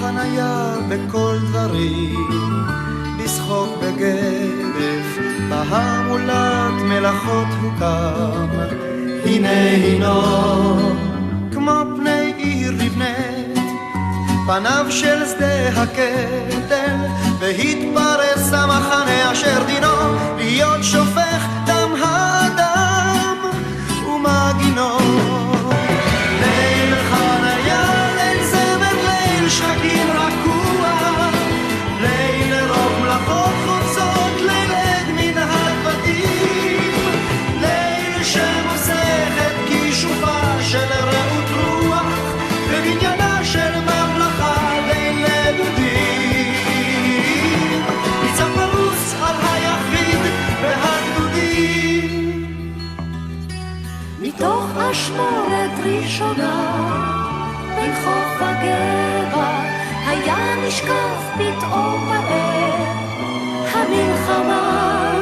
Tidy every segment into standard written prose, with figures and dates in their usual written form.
חניה בכל דברים, לשחוק בגרף, בהמולת מלאכות הוקם. הנה הינו, כמו פני עיר נבנית, פניו של שדה הקטל, והתפרס המחנה אשר דינו להיות שופך דם האדם ומגינו. ליל חניה, ליל זמר, ליל שחקים רכוע, ליל רוב מלאכות חוצות, ליל עד מן הדבטים, ליל שמוסך את כישופה של רעות רוח ובניינה של ממלכה בין לדודים. ניצב פרוס על היחיד והגדודים. מתוך אשמורת ראשונה בין חוף הגבע היה נשקף פתאום מהר המלחמה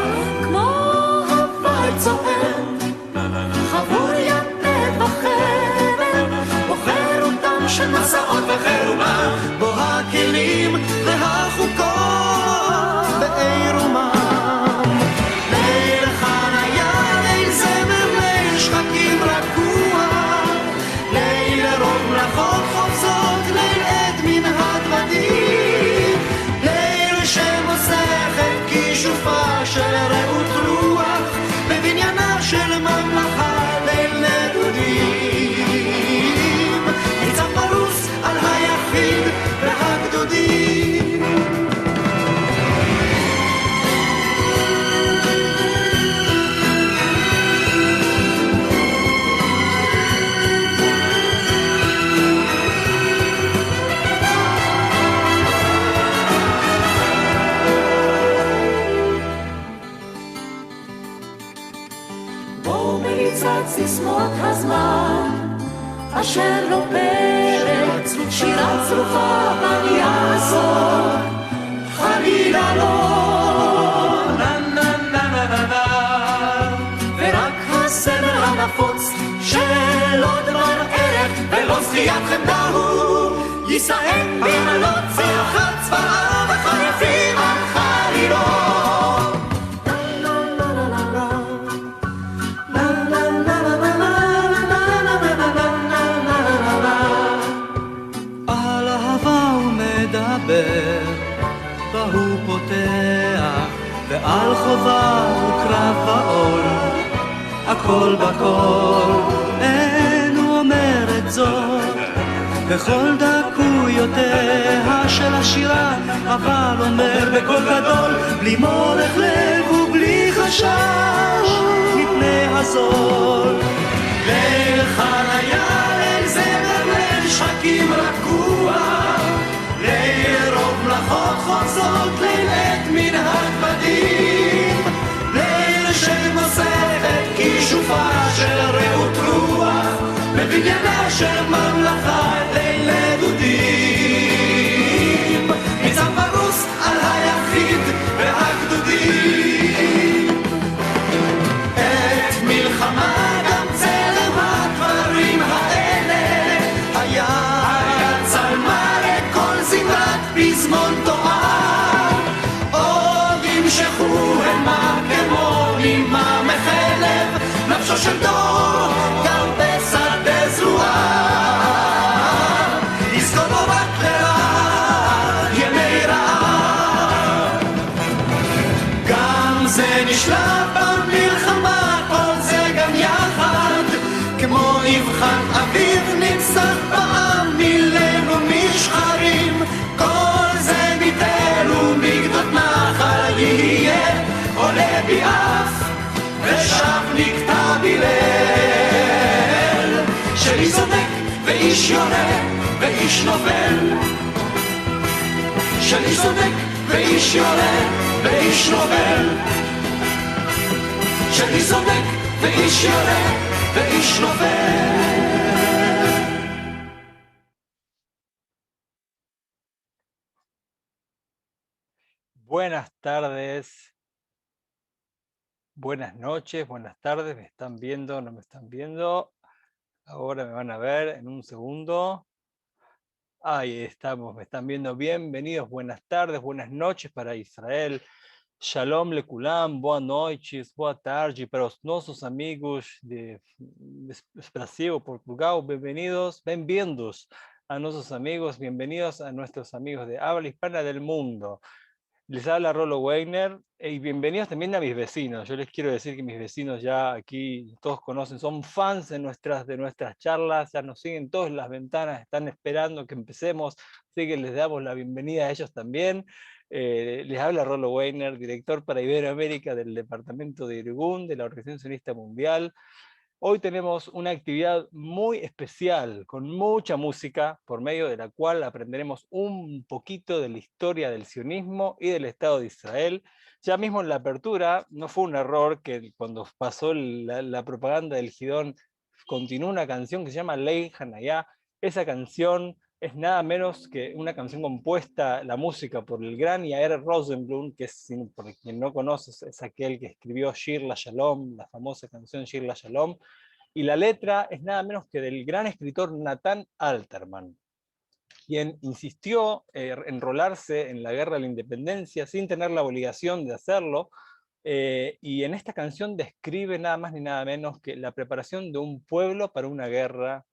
כמו הוואי צועד חבור יתד בחבל בוחר אותם של מסעות וחירומה בו הכלים והחוקות בעירומם. ליל חניה, ליל זמר, ליל שחקים רכוע, ליל רוב מלאכות חופזות, ליל עד מן הדבטים, ליל שמוסך את כישופה של רעות רוח בבניינה של ממלכה בין לדודים. ניצב פרוס על היחיד והגדודים. בואו מריצת סיסמות הזמן אשר לא פרק שירה צרופה בנייה הזאת חלילה לא נה נה נה נה נה נה ורק הסמל הנפוץ של עוד דבר ערך ולא זכיית חמדה הוא יישאם בעלות צחת צבאה וחריפים על חלילות. והוא פותח ועל חובה וקרב בעול הכל בכל אין הוא אומר את זאת בכל דקויותיה של השירה אבל אומר בקול גדול בלי מורך לב ובלי חשש מפני הזול. ליל חניה, ליל זמר, ליל שחקים רכוע, ליל רוב מלאכות חוצות, ליל עד מן הדבטים, ליל שמוסך את כישופה של רעות רוח בבניינה של ממלכה ליל לדודים. ניצב פרוס על היחיד והגדודים. את מלחמה גם צלם הדברים האלה היה צלמה לכל זמרת פזמון תואר, עוד ימשכו המה כמו נימה מחלב נפשו של דור גם בשדה זרועה, יזכור בו רק לרעה ימי רעה. גם זה נשלט במלחמה, כל זה גם יחד כמו נבחן אביב נצח בעם מלב ומשחרים, כל זה ביטל ומגדות נחל יהיה עולה ביעף ושם נקטע בילל, שאיש צודק ואיש יורה ואיש נופל, שאיש צודק ואיש יורה ואיש נופל, שאיש צודק ואיש יורה ואיש נופל. Buenas tardes, buenas noches, buenas tardes. ¿Me están viendo? ¿No me están viendo? Ahora me van a ver en un segundo. Ahí estamos, me están viendo. Bienvenidos, buenas tardes, buenas noches para Israel. Shalom lekulam, boa noites, boa tarde para os nossos amigos de Brasil, Portugal. Bienvenidos, bienvenidos a nuestros amigos, bienvenidos a nuestros amigos de habla hispana del mundo. Les habla Rolo Weiner y bienvenidos también a mis vecinos. Yo les quiero decir que mis vecinos ya aquí todos conocen, son fans de nuestras charlas, ya nos siguen todas las ventanas, están esperando que empecemos, así que les damos la bienvenida a ellos también. Les habla Rolo Weiner, director para Iberoamérica del Departamento de Irgun, de la Organización Sionista Mundial. Hoy tenemos una actividad muy especial, con mucha música, por medio de la cual aprenderemos un poquito de la historia del sionismo y del Estado de Israel. Ya mismo en la apertura, no fue un error que cuando pasó la propaganda del Gidón, continuó una canción que se llama Ley Hanayá. Esa canción es nada menos que una canción compuesta, la música, por el gran Yair Rosenblum, que es, por quien no conoces, es aquel que escribió Shir la Shalom, la famosa canción Shir la Shalom, y la letra es nada menos que del gran escritor Nathan Alterman, quien insistió enrolarse en la guerra de la independencia sin tener la obligación de hacerlo, y en esta canción describe nada más ni nada menos que la preparación de un pueblo para una guerra,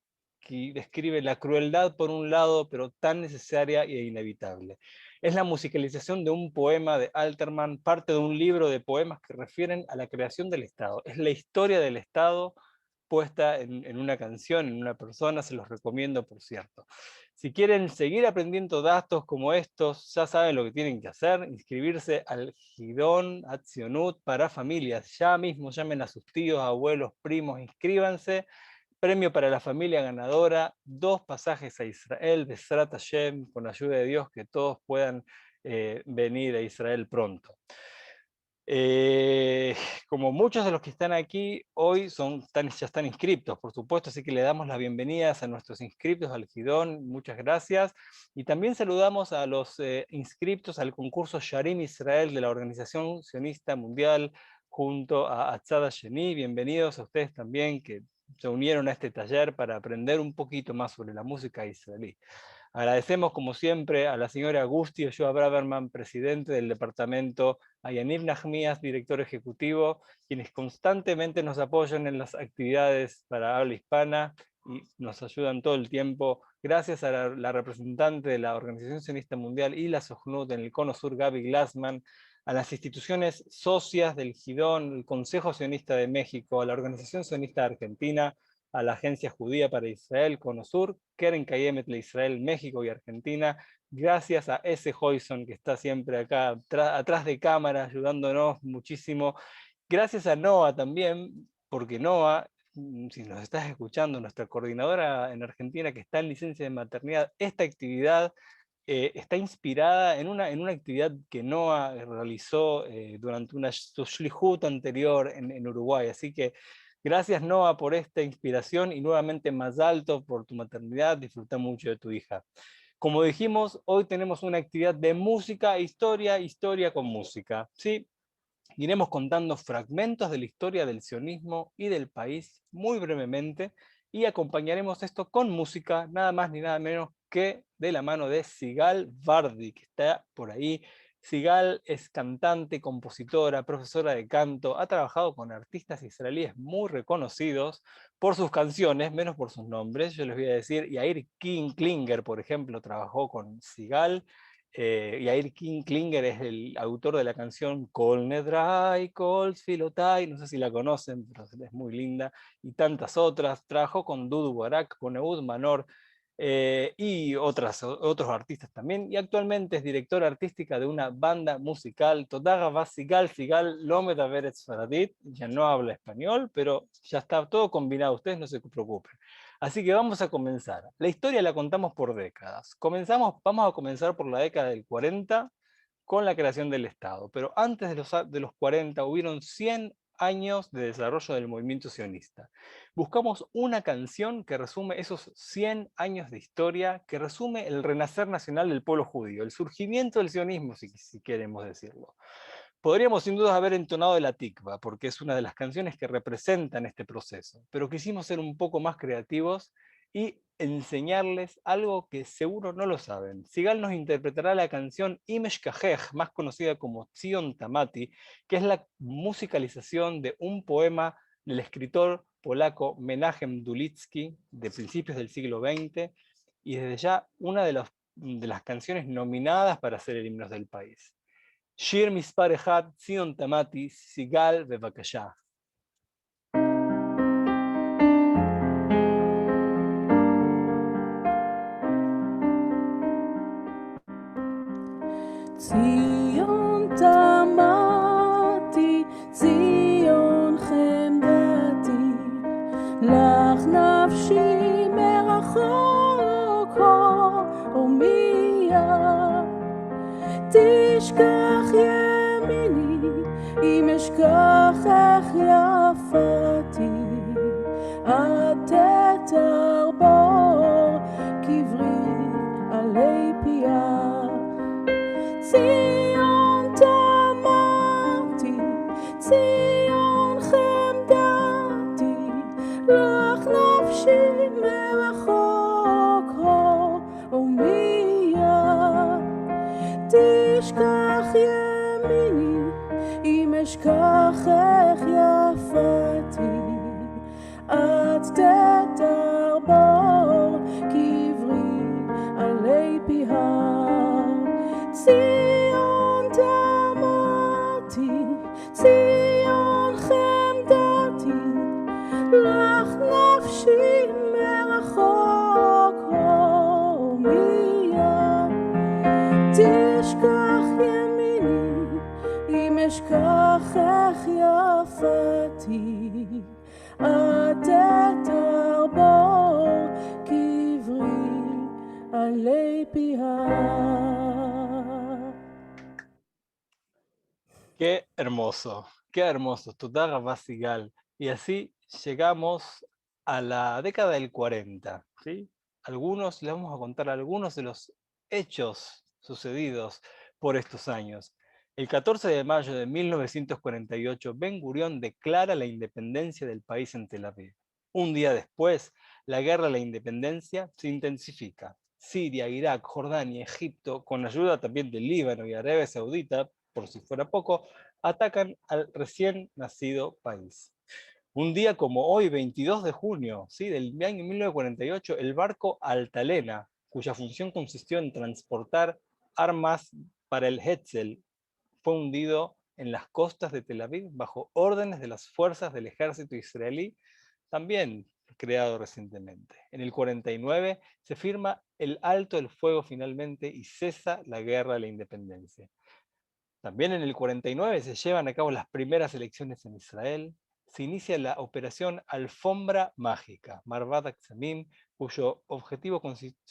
que describe la crueldad por un lado, pero tan necesaria e inevitable. Es la musicalización de un poema de Alterman, parte de un libro de poemas que refieren a la creación del Estado. Es la historia del Estado puesta en una canción, en una persona, se los recomiendo, por cierto. Si quieren seguir aprendiendo datos como estos, ya saben lo que tienen que hacer: inscribirse al Gidón Atzionut para familias. Ya mismo llamen a sus tíos, abuelos, primos, inscríbanse. Premio para la familia ganadora: 2 pasajes a Israel, de Besrat Hashem, con ayuda de Dios, que todos puedan venir a Israel pronto. Como muchos de los que están aquí hoy ya están inscriptos, por supuesto, así que le damos las bienvenidas a nuestros inscriptos al Gidón, muchas gracias. Y también saludamos a los inscriptos al concurso Sharim Israel de la Organización Sionista Mundial, junto a Atzada Sheni. Bienvenidos a ustedes también, que se unieron a este taller para aprender un poquito más sobre la música israelí. Agradecemos, como siempre, a la señora Agusti Ochoa Braverman, presidente del departamento, a Yanir Nahmias, director ejecutivo, quienes constantemente nos apoyan en las actividades para habla hispana y nos ayudan todo el tiempo. Gracias a la representante de la Organización Sionista Mundial y la Sojnut en el Cono Sur, Gaby Glassman, a las instituciones socias del Gidón, el Consejo Sionista de México, a la Organización Sionista Argentina, a la Agencia Judía para Israel, CONOSUR, Keren Kayemet de Israel, México y Argentina. Gracias a ese Hoyson que está siempre acá atrás de cámara ayudándonos muchísimo. Gracias a Noah también, porque Noah, si nos estás escuchando, nuestra coordinadora en Argentina que está en licencia de maternidad, esta actividad está inspirada en una actividad que Noah realizó durante su Shlihut anterior en Uruguay. Así que gracias, Noah, por esta inspiración, y nuevamente más alto por tu maternidad. Disfruta mucho de tu hija. Como dijimos, hoy tenemos una actividad de música, historia, historia con música. ¿Sí? Iremos contando fragmentos de la historia del sionismo y del país muy brevemente, y acompañaremos esto con música, nada más ni nada menos que de la mano de Sigal Vardi, que está por ahí. Sigal es cantante, compositora, profesora de canto, ha trabajado con artistas israelíes muy reconocidos por sus canciones, menos por sus nombres. Yo les voy a decir: Yair Klinger, por ejemplo, trabajó con Sigal. Yair Klinger es el autor de la canción Kol Nedrai, Kol Filotai, no sé si la conocen, pero es muy linda, y tantas otras. Trabajó con Dudu Barak, con Ehud Manor, y otros artistas también, y actualmente es directora artística de una banda musical, Todaga va Sigal, Sigal Lomed Averetz Faradit. Ya no habla español, pero ya está todo combinado, ustedes no se preocupen. Así que vamos a comenzar. La historia la contamos por décadas. Vamos a comenzar por la década del 40, con la creación del Estado. Pero antes de los 40 hubieron 100 años de desarrollo del movimiento sionista. Buscamos una canción que resume esos 100 años de historia, que resume el renacer nacional del pueblo judío, el surgimiento del sionismo, si queremos decirlo. Podríamos sin duda haber entonado el Atikva, porque es una de las canciones que representan este proceso, pero quisimos ser un poco más creativos y enseñarles algo que seguro no lo saben. Sigal nos interpretará la canción Imesh Kajej, más conocida como Tzion Tamati, que es la musicalización de un poema del escritor polaco Menahem Dulitsky de principios del siglo XX, y desde ya una de las canciones nominadas para ser el himno del país. Shir Mispar Echad, Tzion Tamati, Sigal Bevakasha. ציון תמתי, ציון חמדתי, לך נפשי מרחוק הומיה. תשכח ימיני אם אשכחך יפתי, עד תתרבור קברי עלי פיה. ציון תמתי, ציון חמדתי, לך נפשי מרחוק הומיה. תשכח ימיני אם אשכחך יפתי, עד תתרבור קברי עלי פיה. ציון תמתי, ציון חמדתי, לך נפשי מרחוק הומיה. תשכח ימיני אם אשכחך יפתי, עד תתרבור קברי עלי פיה. Qué hermoso, Todá Rabá Sigal. Y así llegamos a la década del 40, ¿sí? Les vamos a contar algunos de los hechos sucedidos por estos años. El 14 de mayo de 1948, Ben Gurión declara la independencia del país en Tel Aviv. Un día después, la guerra de la independencia se intensifica. Siria, Irak, Jordania, Egipto, con ayuda también del Líbano y Arabia Saudita, por si fuera poco, atacan al recién nacido país. Un día como hoy, 22 de junio, ¿sí?, del año 1948, el barco Altalena, cuya función consistió en transportar armas para el Hetzel, fue hundido en las costas de Tel Aviv bajo órdenes de las fuerzas del ejército israelí, también creado recientemente. En el 49 se firma el alto el fuego finalmente y cesa la guerra de la independencia. También en el 49 se llevan a cabo las primeras elecciones en Israel. Se inicia la operación Alfombra Mágica, Marvat Aksamim, cuyo objetivo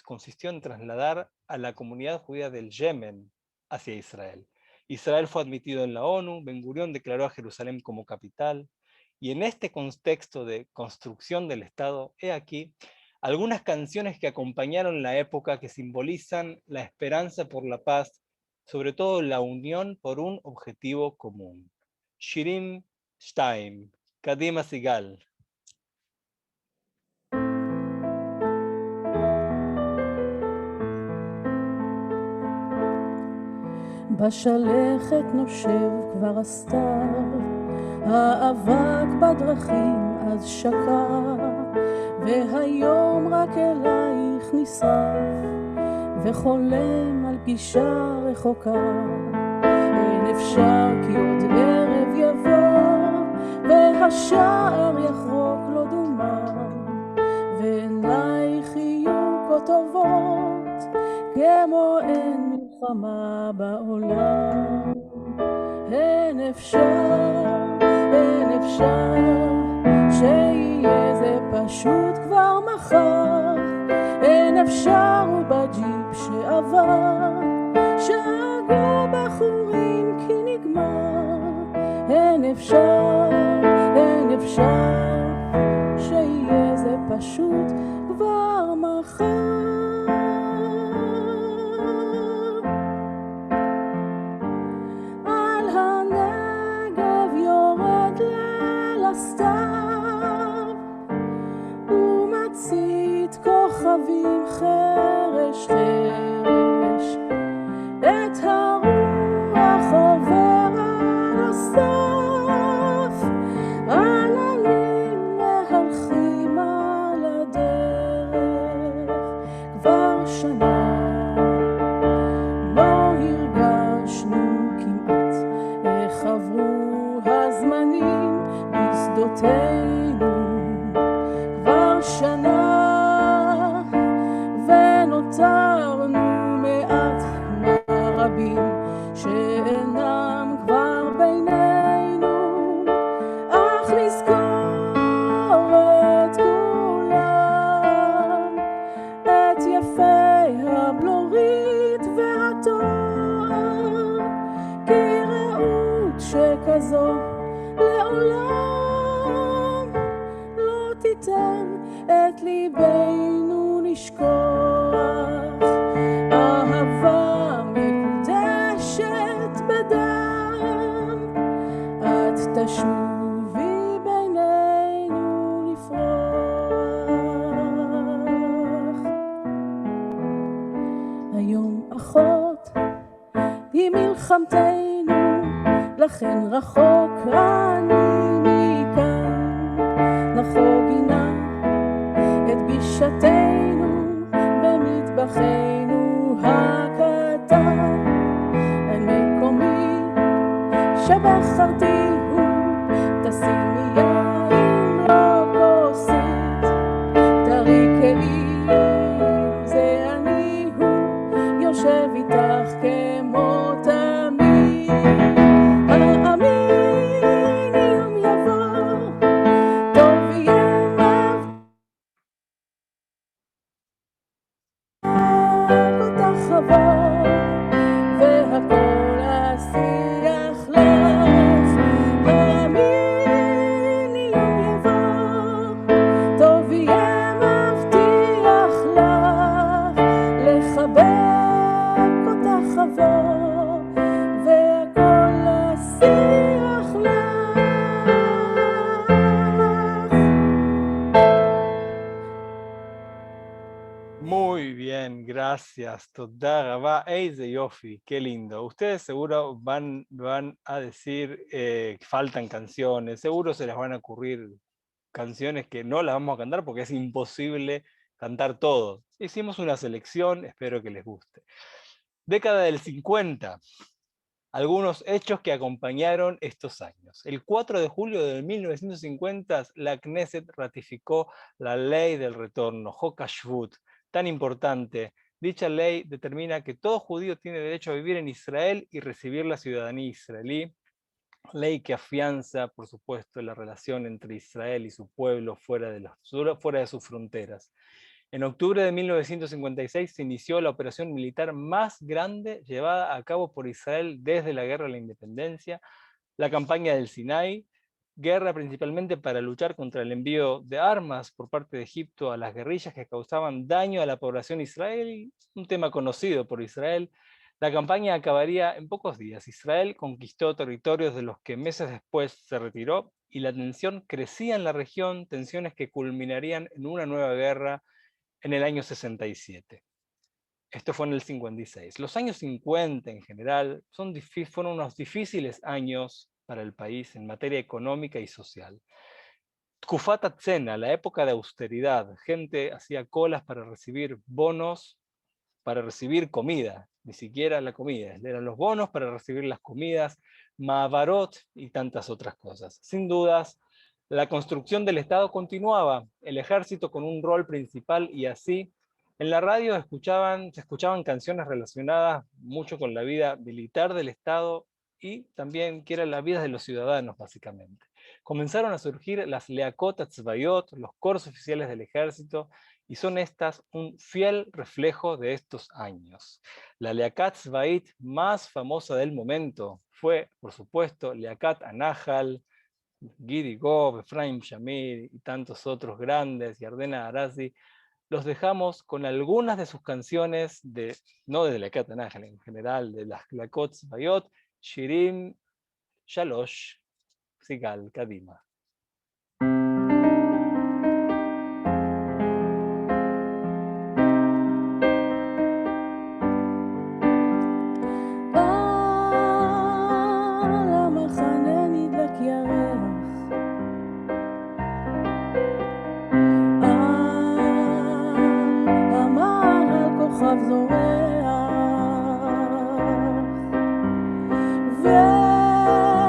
consistió en trasladar a la comunidad judía del Yemen hacia Israel. Israel fue admitido en la ONU, Ben Gurión declaró a Jerusalén como capital, y en este contexto de construcción del Estado, he aquí algunas canciones que acompañaron la época que simbolizan la esperanza por la paz, sobre todo la unión por un objetivo común. Shirim Shtaim, Kadima Sigal. בשלכת נושב כבר הסתיו, האבק בדרכים אז שקע, והיום רק אלייך נשרף, וחולם על פגישה רחוקה. אין אפשר כי עוד ערב יבוא, והשער יחרוק לו דומם, ועינייך יהיו כה טובות, כמו אין מלחמה בעולם. אין אפשר שיהיה זה פשוט כבר מחר. אין אפשר ובג'יפ שעבר, שאגו בחורים כי נגמר. אין אפשר שיהיה זה פשוט כבר מחר. הסתיו ומצית כוכבים כוכבים חרש חרש, את הרוח עובר על הסף, עננים מהלכים על הדרך. כבר שנה לא הרגשנו כמעט איך עברו הזמנים בשדותינו. כבר שנה ונותרנו מעט מהרבים שאינם כבר בינינו, אך נזכור את כולם, את יפי הבלורית והתואר, כי רעות שכזו לעולם לא תיתן את ליבנו לשכוח. אהבה מקודשת בדם, את תשובי בינינו לפרוח. היום אחות היא מלחמתנו, לכן רחוק אני מכאן. נחוג עינה את פגישתנו במטבחנו הקטן, על מקומי שבחרתי הוא, תשימי יין לא כוסית, טרי כאילו זה אני הוא, יושב איתך כמו תמיד. האמיני יום יבוא, טוב יהיה אותך חבור, והכל אשיח לך. האמיני יום יבוא, טוב יהיה מבטיח לך, לחבק אותך חבור, והכל אשיח לך. Muy bien, gracias. תודה רבה. איזה יופי, qué lindo. Ustedes seguro van a decir que faltan canciones, seguro se les van a ocurrir canciones que no las vamos a cantar porque es imposible cantar todo. Hicimos una selección, espero que les guste. Década del 50. Algunos hechos que acompañaron estos años. El 4 de julio de 1950, la Knesset ratificó la ley del retorno, Hok HaShvut, tan importante. Dicha ley determina que todo judío tiene derecho a vivir en Israel y recibir la ciudadanía israelí. Ley que afianza, por supuesto, la relación entre Israel y su pueblo fuera de sus fronteras. En octubre de 1956 se inició la operación militar más grande llevada a cabo por Israel desde la Guerra de la Independencia, la campaña del Sinai, guerra principalmente para luchar contra el envío de armas por parte de Egipto a las guerrillas que causaban daño a la población israelí, un tema conocido por Israel. La campaña acabaría en pocos días. Israel conquistó territorios de los que meses después se retiró y la tensión crecía en la región, tensiones que culminarían en una nueva guerra en el año 67. Esto fue en el 56. Los años 50 en general fueron unos difíciles años para el país en materia económica y social. Tkufat Hatzena, la época de austeridad, gente hacía colas para recibir bonos, para recibir comida, ni siquiera la comida, eran los bonos para recibir las comidas, Ma'avarot y tantas otras cosas. Sin dudas, la construcción del Estado continuaba, el ejército con un rol principal y así, en la radio se escuchaban canciones relacionadas mucho con la vida militar del Estado y también que era la vida de los ciudadanos, básicamente. Comenzaron a surgir las Leakot Hatzvayot, los coros oficiales del ejército, y son estas un fiel reflejo de estos años. La Leakat Tzvait más famosa del momento fue, por supuesto, Leakat Anahal, Gidi Gov, Efraim Shamir y tantos otros grandes, Yardena Arazi. Los dejamos con algunas de sus canciones, no de Leakat Anahal en general, de las Leakot Tzvayot, Shirim Shalosh, Sigal Kadima. זורח,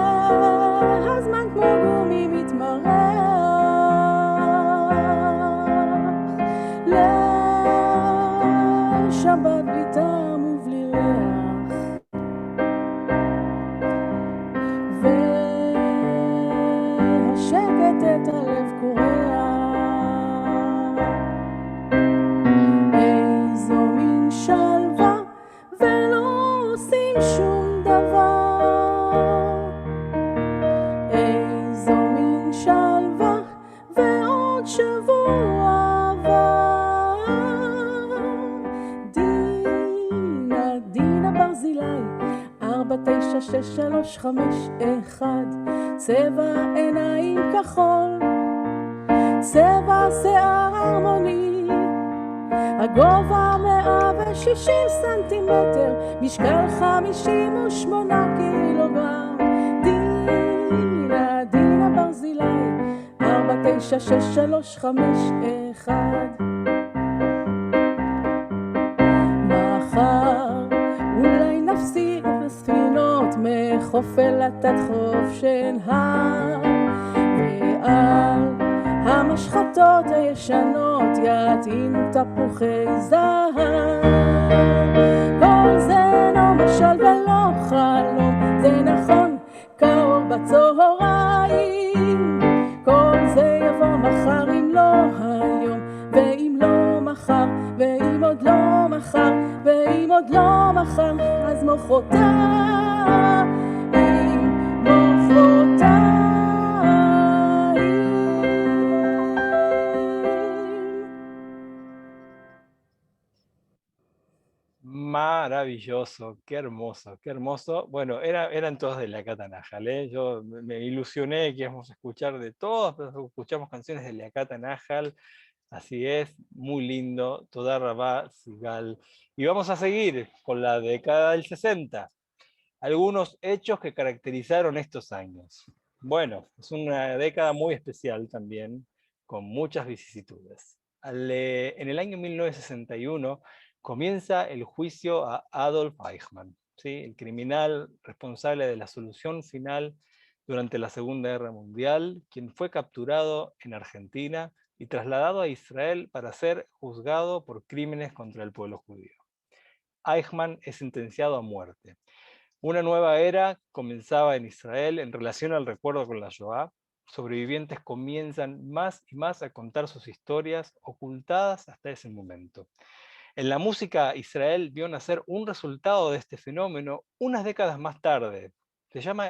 והזמן כמו גומי מתמרח, לשבת בלי טעם ובלי ריח, והשקט את הלב קורע. איזו מין שלווה ולא עושים שום דבר, איזו מין שלווה ועוד שבוע עבר. דינה ברזילי 496351, צבע עיניים כחול, צבע שיער הרמוני, הגובה 160 סנטימטר, משקל 58 קילוגרם. דינה ברזילי 496351. מחר אולי נפסיק בספינות מחוף אילת עד חוף שנהר, ועל המשחטות הישנות יטעינו תפוחי זהב. כל זה לא משל ולא חלום, זה נכון כאור בצהריים. כל זה יבוא מחר אם לא היום, ואם לא מחר, ואם עוד לא מחר, ואם עוד לא מחר, אז מחרתיים, מחרתיים. Maravilloso, qué hermoso, qué hermoso. Bueno, eran todos de Leakata Nahal, ¿eh? Yo me ilusioné que íbamos a escuchar de todos, pero escuchamos canciones de Leakata Nahal. Así es, muy lindo, Toda Rabá, Sigal. Y vamos a seguir con la década del 60. Algunos hechos que caracterizaron estos años. Bueno, es una década muy especial también, con muchas vicisitudes. En el año 1961 comienza el juicio a Adolf Eichmann, ¿sí? El criminal responsable de la solución final durante la Segunda Guerra Mundial, quien fue capturado en Argentina y trasladado a Israel para ser juzgado por crímenes contra el pueblo judío. Eichmann es sentenciado a muerte. Una nueva era comenzaba en Israel en relación al recuerdo con la Shoah. Sobrevivientes comienzan más y más a contar sus historias ocultadas hasta ese momento. En la música, Israel vio nacer un resultado de este fenómeno unas décadas más tarde.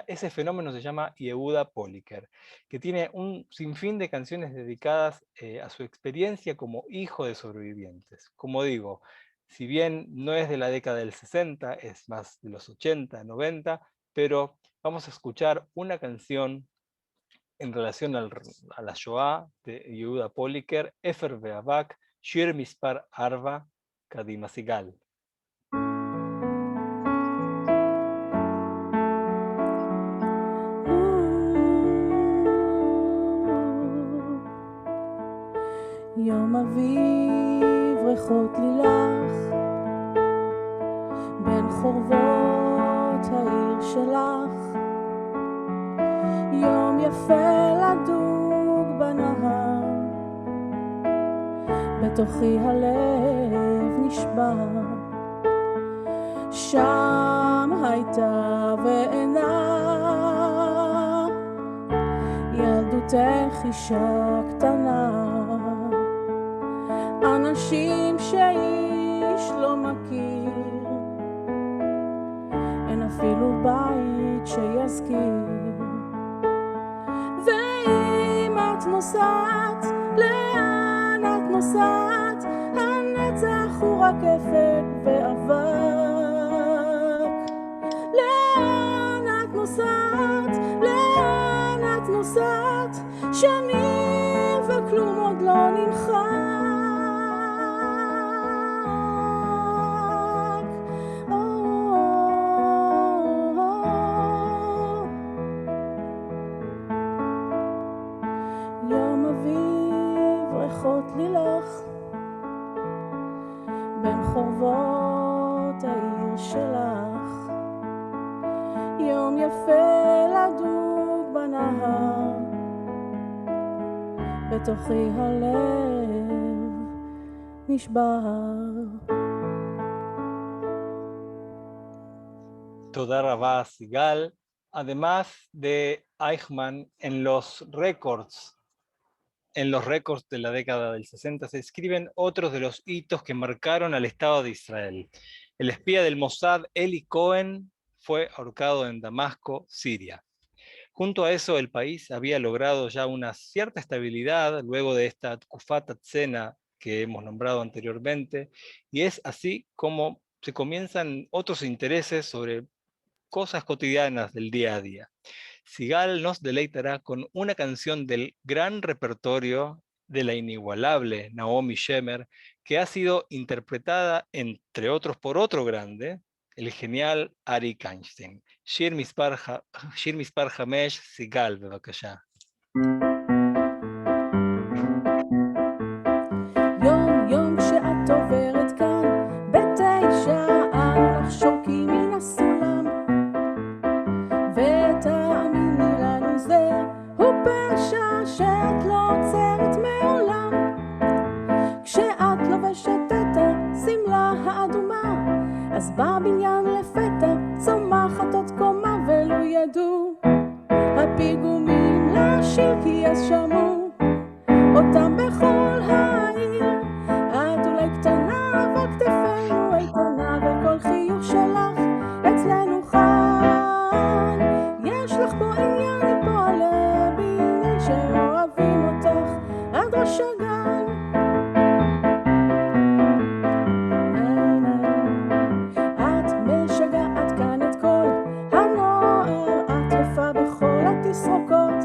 Ese fenómeno se llama Yehuda Poliker, que tiene un sinfín de canciones dedicadas a su experiencia como hijo de sobrevivientes. Como digo, si bien no es de la década del 60, es más de los 80, 90, pero vamos a escuchar una canción en relación a la Shoah de Yehuda Poliker, Efer Ve'avak, Shir Mispar Arva, Kadima Sigal. יום אביב ריחות לילך בין חורבות העיר שלך, יום יפה לדוג בנהר, בתוכי הלב נשבר. שם הייתה ואינה ילדותך אישה קטנה, אנשים שאיש לא מכיר, אין אפילו בית שיזכיר. ואם את נוסעת, לאן את נוסעת? הנצח הוא רק אפק ואבק. לאן את נוסעת? לאן את נוסעת? שנים וכלום עוד לא ננחת. יום אביב ריחות לילך בין בחורבות העיר שלך, יום יפה לדוג בנהר, בתוכי הלב נשבר. Toda Rabá Sigal, además de Eichmann, en los récords de la década del 60 se escriben otros de los hitos que marcaron al Estado de Israel. El espía del Mossad, Eli Cohen, fue ahorcado en Damasco, Siria. Junto a eso, el país había logrado ya una cierta estabilidad luego de esta Tkufat Atzena que hemos nombrado anteriormente, y es así como se comienzan otros intereses sobre cosas cotidianas del día a día. Sigal nos deleitará con una canción del gran repertorio de la inigualable Naomi Shemer, que ha sido interpretada, entre otros, por otro grande, el genial Arik Einstein. Shir Mispar Hamesh, Sigal, bebakasha. יום יום כשאת עוברת כאן, בתשע אנו לך שורקים מן הסולם, ותאמיני לנו זה הוא פשע שאת לא עוצרת מעולם. כשאת לובשת את השמלה האדומה, אז בבניין לפתע צומחת עוד קומה, ולו ידעו הפיגומים לשיר, כי אז שמעו אותם בכל העיר. את אולי קטנה אבל כתפינו איתנה, וכל חיוך שלך אצלנו חי. יש לך פה עניין עם פועלי בניין שאוהבים אותך עד ראש הגן. את משגעת כאן את כל הנוער, את יפה בכל התסרוקות.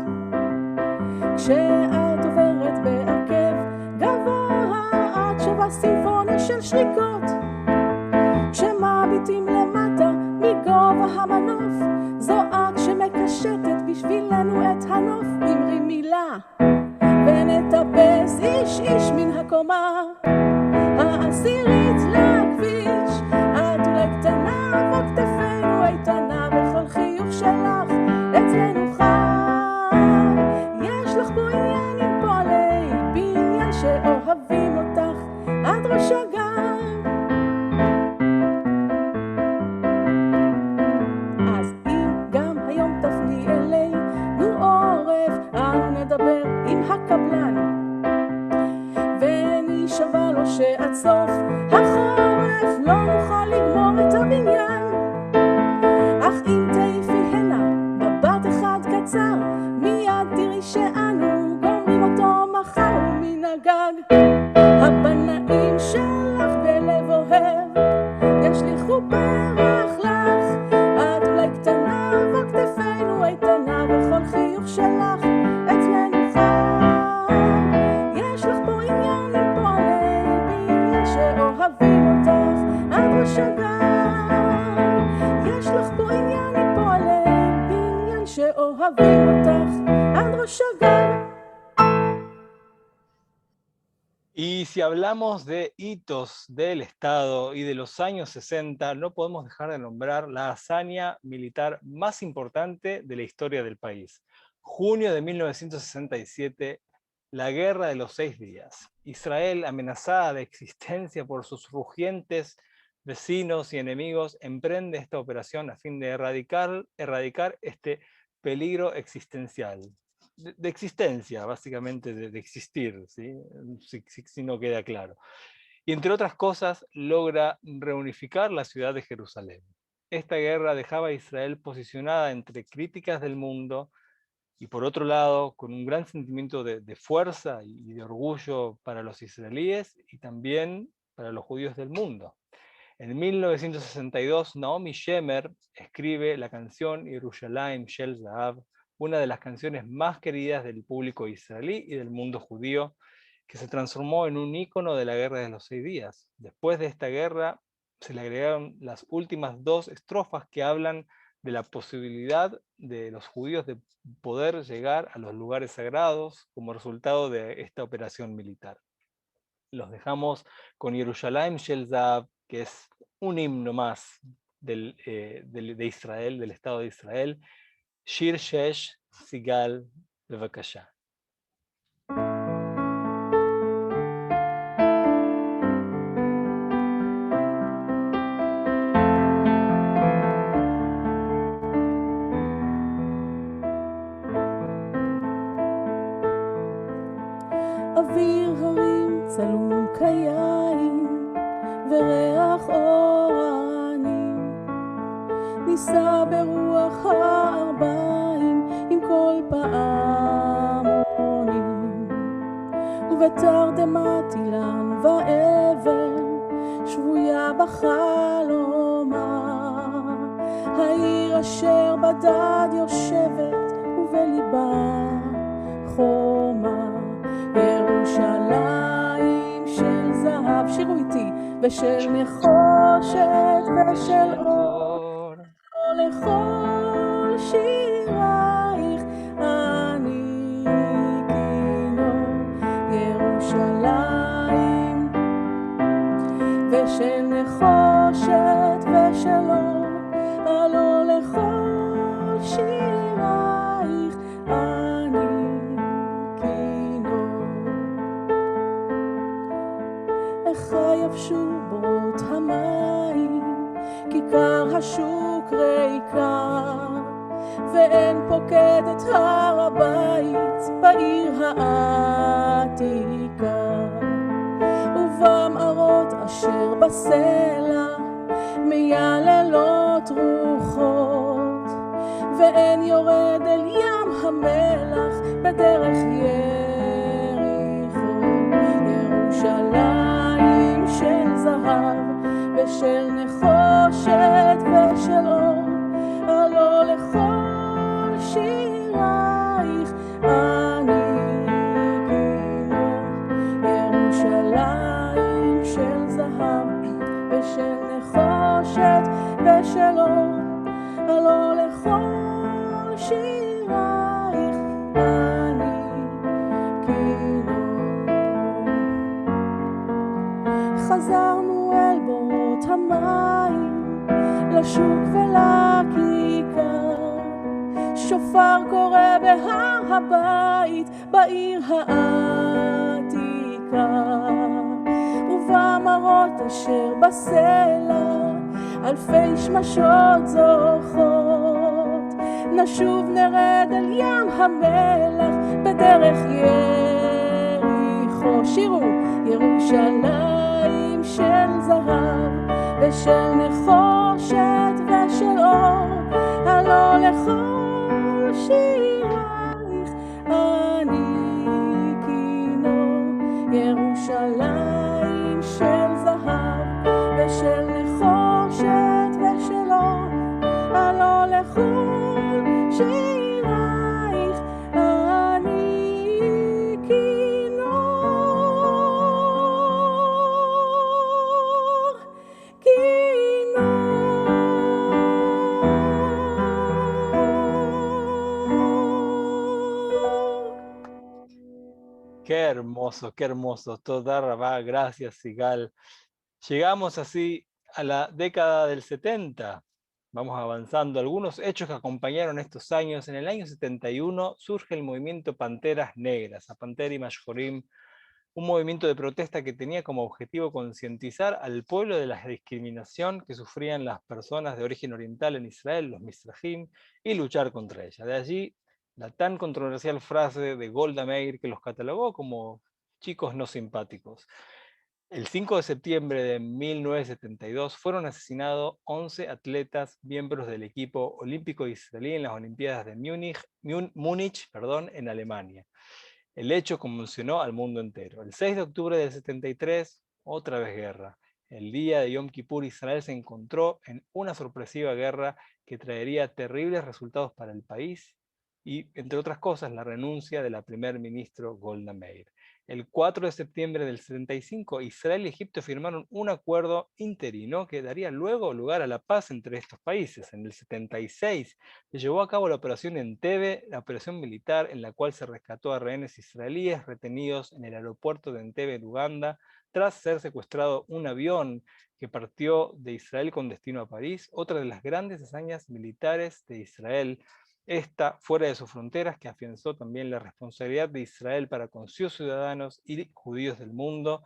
כשאת עוברת בעקב גבוה, את שווה סימפוניה של שריקות. כשמביטים למטה מגובה המנוף, זו את שמקשטת בשבילנו את הנוף. אמרי מילה ונטפס איש איש מן הקומה העשירית לכביש. את אולי קטנה אבל כתפינו איתנה, וכל חיוך שלך אצלנו חי. יש לך פה עניין עם פועלי בניין שאוהבים אותך עד ראש הגן. אז אם גם היום תפני אלינו עורף, אנו נדבר עם הקבלן ונשבע לו שעד סוף החורף לא נוכל לגמור את הבניין. אך אם תעיפי הנה מבט אחד קצר, מיד תראי שאנו גומרים אותו מחר. ומן הגג הבנאים שלך בלב אוהב ישליכו פרח לך. את אולי קטנה אבל כתפינו איתנה, וכל חיוך שלך אצלנו חי. יש לך פה עניין עם פועלי בניין שאוהבים אותך עד ראש הגן. יש לך פה עניין עם פועלי בניין שאוהבים אותך עד ראש הגן. Y si hablamos de hitos del Estado y de los años 60, no podemos dejar de nombrar la hazaña militar más importante de la historia del país. Junio de 1967, la Guerra de los 6 días. Israel, amenazada de existencia por sus rugientes vecinos y enemigos, emprende esta operación a fin de erradicar este peligro existencial. De existencia, básicamente, de existir, ¿sí? Si no queda claro. Y entre otras cosas, logra reunificar la ciudad de Jerusalén. Esta guerra dejaba a Israel posicionada entre críticas del mundo y, por otro lado, con un gran sentimiento de fuerza y de orgullo para los israelíes y también para los judíos del mundo. En 1962, Naomi Shemer escribe la canción Yerushalayim Shel Zahav, una de las canciones más queridas del público israelí y del mundo judío, que se transformó en un ícono de la Guerra de los 6 días. Después de esta guerra se le agregaron las últimas 2 estrofas que hablan de la posibilidad de los judíos de poder llegar a los lugares sagrados como resultado de esta operación militar. Los dejamos con Yerushalayim Shel Zahav, que es un himno más de Israel, del Estado de Israel. Shir Shesh Sigal Bevakasha. אוויר הרים צלול כיין וריח אורנים נישא ברוח הארבעים עם כל פעמונים ובתרדמת אילן ואבן שבויה בחלומה העיר אשר בדד יושבת ובליבה חומה ירושלים של זהב, שירו איתי, ושל נחושת ושל אור, לכל שירייך אני כינור. ירושלים ושל נחושת ושל אור, הלא לכל שירייך אני יבשו בורות המים, כיכר השוק ריקה, ואין פוקד את הר הבית בעיר העתיקה. ובמערות אשר בסלע מייללות רוחות, ואין יורד אל ים המלח בדרך יריחו. ירושלים של זהב ושל נחושת ושל אור, הלא לכל שירייך אני כינור. ירושלים של זהב ושל נחושת ושל אור, הלא לכל שירייך אני כינור. חזרנו אל בורות המים, לשוק ולכיכר, שופר קורא בהר הבית בעיר העתיקה. ובמערות אשר בסלע אלפי שמשות זוכות, נשוב נרד אל ים המלח בדרך יריחו. שירו ירושלים של זהב ושל נחושת ושל אור, הלא לכל שירייך אני כינור. ירושלים של זהב ושל נחושת ושל אור, הלא לכל שירייך אני כינור. Qué hermoso, toda rabá, gracias Sigal. Llegamos así a la década del 70, vamos avanzando. Algunos hechos que acompañaron estos años: en el año 71 surge el movimiento Panteras Negras, a Panteri Mashjorim, un movimiento de protesta que tenía como objetivo concientizar al pueblo de la discriminación que sufrían las personas de origen oriental en Israel, los Mizrahim, y luchar contra ella. De allí la tan controversial frase de Golda Meir, que los catalogó como chicos no simpáticos. El 5 de septiembre de 1972 fueron asesinados 11 atletas miembros del equipo olímpico israelí en las Olimpiadas de Múnich, en Alemania. El hecho conmocionó al mundo entero. El 6 de octubre del 73, otra vez guerra. El día de Yom Kippur, Israel se encontró en una sorpresiva guerra que traería terribles resultados para el país y, entre otras cosas, la renuncia de la primer ministro Golda Meir. El 4 de septiembre del 75, Israel y Egipto firmaron un acuerdo interino que daría luego lugar a la paz entre estos países. En el 76 se llevó a cabo la operación Entebbe, la operación militar en la cual se rescató a rehenes israelíes retenidos en el aeropuerto de Entebbe, en Uganda, tras ser secuestrado un avión que partió de Israel con destino a París, otra de las grandes hazañas militares de Israel, esta fuera de sus fronteras, que afianzó también la responsabilidad de Israel para con sus ciudadanos y judíos del mundo,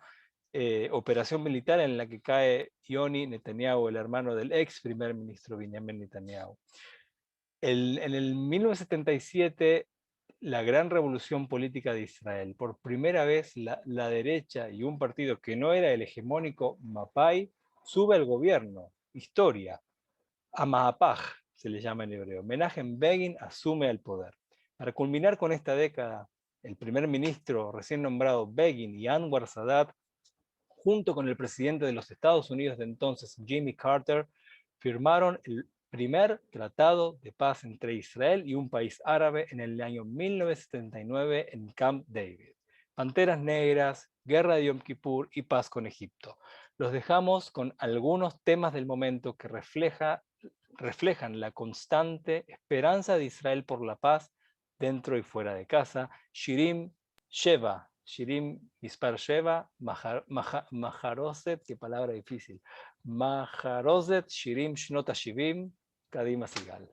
operación militar en la que cae Yoni Netanyahu, el hermano del ex primer ministro Benjamin Netanyahu. En el 1977, la gran revolución política de Israel, por primera vez la derecha y un partido que no era el hegemónico Mapai, sube al gobierno, historia, a Mahapaj se le llama en hebreo. Menachem Begin asume el poder. Para culminar con esta década, el primer ministro recién nombrado Begin y Anwar Sadat, junto con el presidente de los Estados Unidos de entonces, Jimmy Carter, firmaron el primer tratado de paz entre Israel y un país árabe en el año 1979 en Camp David. Panteras Negras, Guerra de Yom Kippur y paz con Egipto. Los dejamos con algunos temas del momento que reflejan la constante esperanza de Israel por la paz dentro y fuera de casa. Shirim Sheva, Shirim Mispar Sheva, Maharozet, qué palabra difícil, Maharozet, Shirim Shnot HaShivim, Kadima Sigal.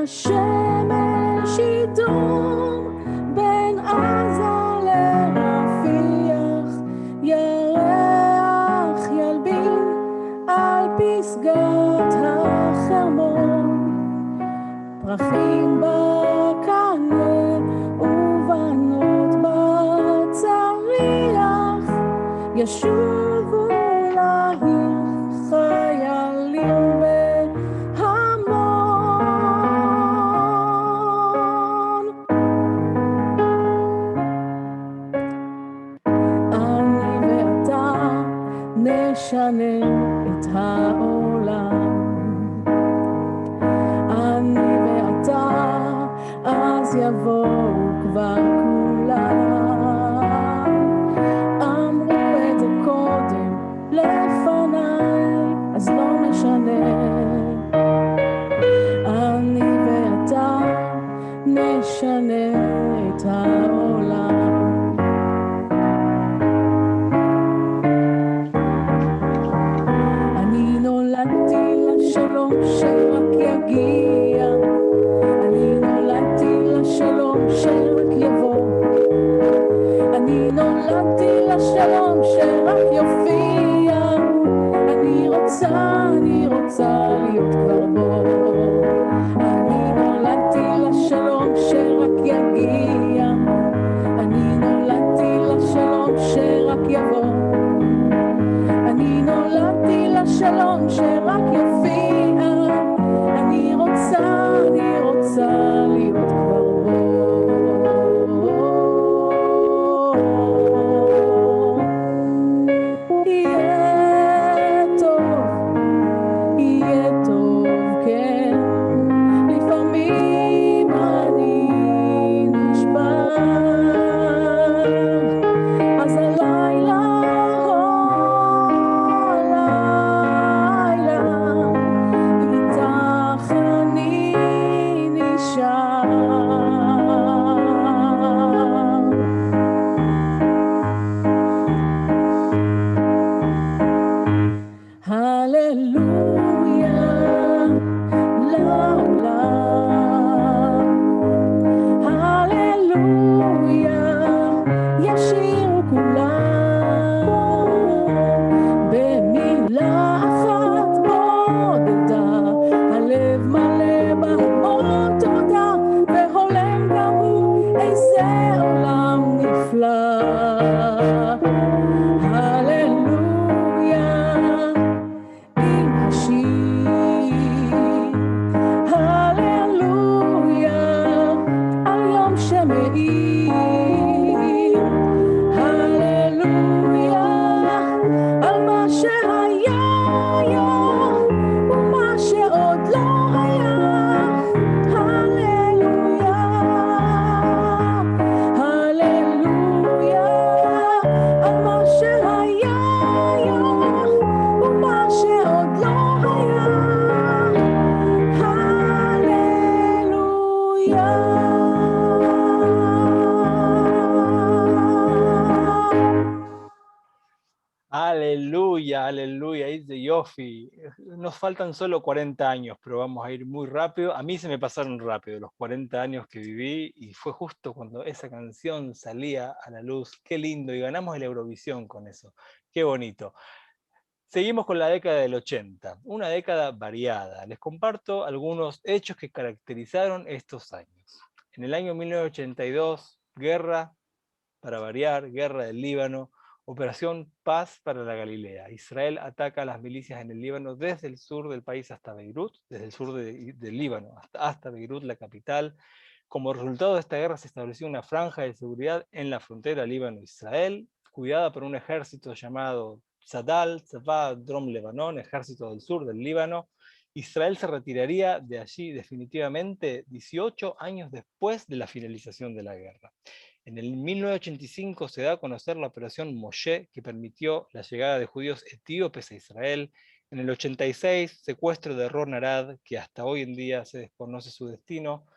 השמש ידום בין עזה לרפיח, ירח ילבין על פסגת החרמון, פרחים בקנה ובנות בצריח, ישובו לעיר חיילים נשנה את העולם, אני ואתה, אז יבואו כבר כולם. אמרו את זה קודם לפניי, אז לא משנה. אני ואתה נשנה את העולם. שלום שרק יגיע, אני נולדתי לשלום שרק יבוא, אני נולדתי לשלום שרק יופיע, אני רוצה להיות כבר בו. אני נולדתי לשלום שרק יגיע, אני נולדתי לשלום שרק יבוא, אני נולדתי לשלום שרק יופיע, אני רוצה להיות כבר בו. יהיה טוב, יהיה aleluya, dice Yofi. Nos faltan solo 40 años, pero vamos a ir muy rápido. A mí se me pasaron rápido los 40 años que viví y fue justo cuando esa canción salía a la luz. Qué lindo, y ganamos el Eurovisión con eso. Qué bonito. Seguimos con la década del 80, una década variada. Les comparto algunos hechos que caracterizaron estos años. En el año 1982, guerra, para variar, guerra del Líbano, Operación Paz para la Galilea. Israel ataca a las milicias en el Líbano desde el sur del país hasta Beirut, desde el sur del Líbano hasta Beirut, la capital. Como resultado de esta guerra se estableció una franja de seguridad en la frontera Líbano-Israel, cuidada por un ejército llamado Tzadal, Tzava Drom Lebanon, ejército del sur del Líbano. Israel se retiraría de allí definitivamente 18 años después de la finalización de la guerra. En el 1985 se da a conocer la Operación Moshe, que permitió la llegada de judíos etíopes a Israel. En el 86, secuestro de Ron Arad, que hasta hoy en día se desconoce su destino.